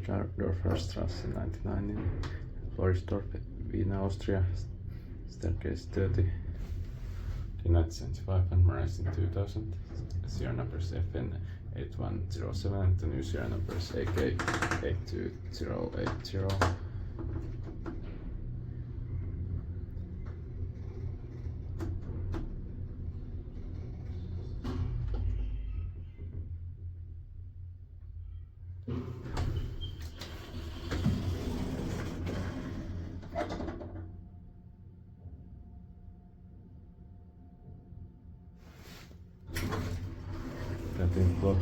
Jedlersdorfer Straße 99 in Floridsdorf, Vienna, Austria. Staircase 30. The 1975 and modernized in 2000. Serial numbers FN 8107 and the new serial numbers AK 82080. Floor.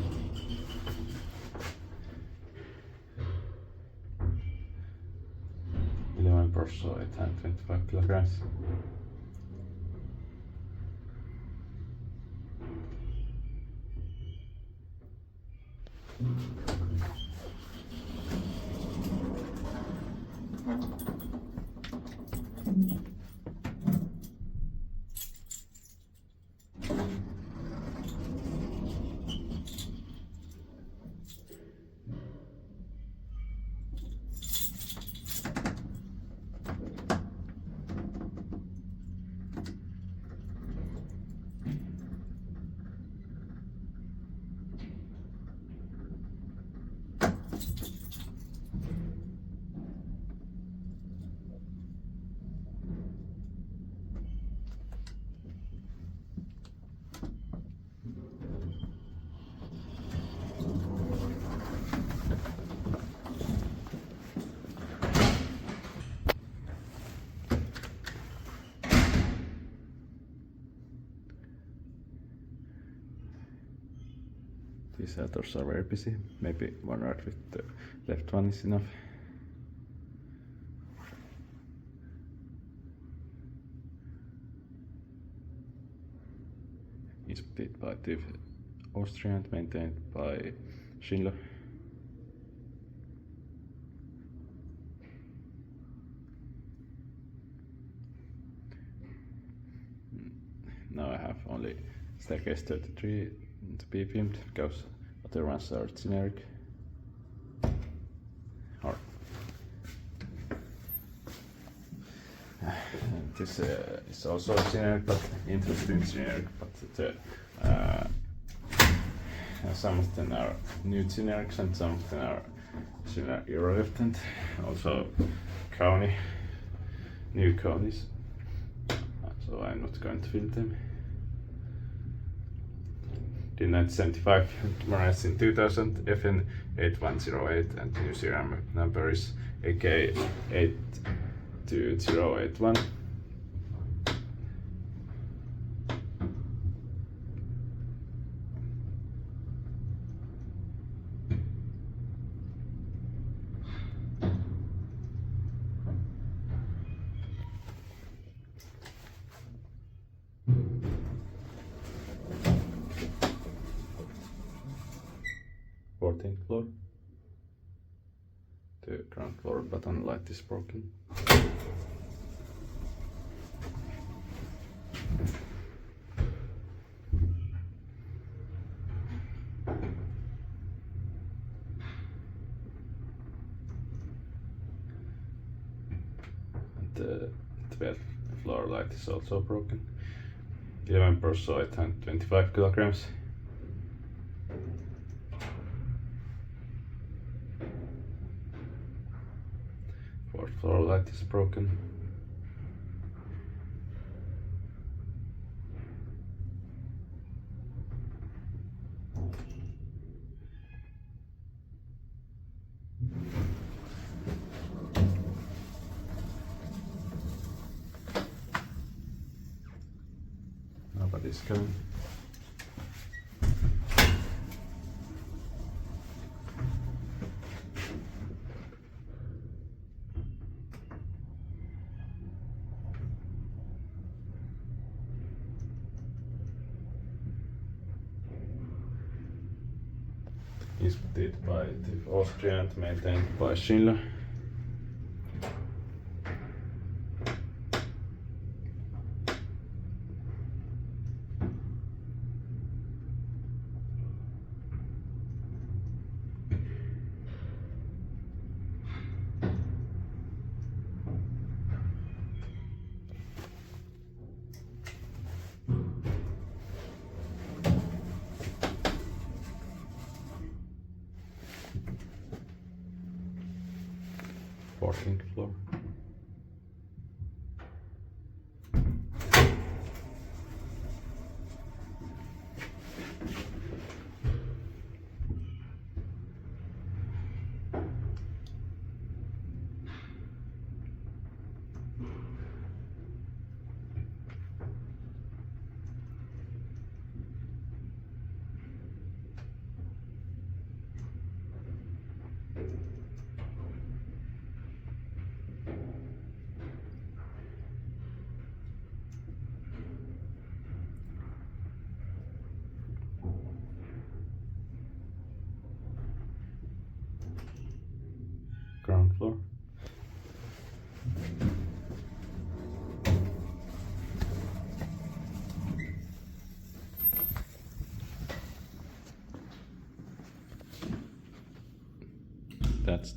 Torso 825 kilograms. These doors are very busy. Maybe one rod with the left one is enough. Inspected by the Austria and maintained by Schindler. Now I have only staircase 33 to be filmed because other ones are generic. Or this is also generic, but interesting generic. But some of them are new generics and some of them are irrelevant. Also, new counties. So I'm not going to film them. The 1975 modernized in 2000 FN 8108 and the new serial number is AK 82081. Floor. The ground floor button light is broken. And the 12th floor light is also broken. 11 torso 825 kilograms. Fourth floor light is broken. Nobody's coming. Inspected by the Austria and maintained by Schindler. 14th floor. Ground floor. That's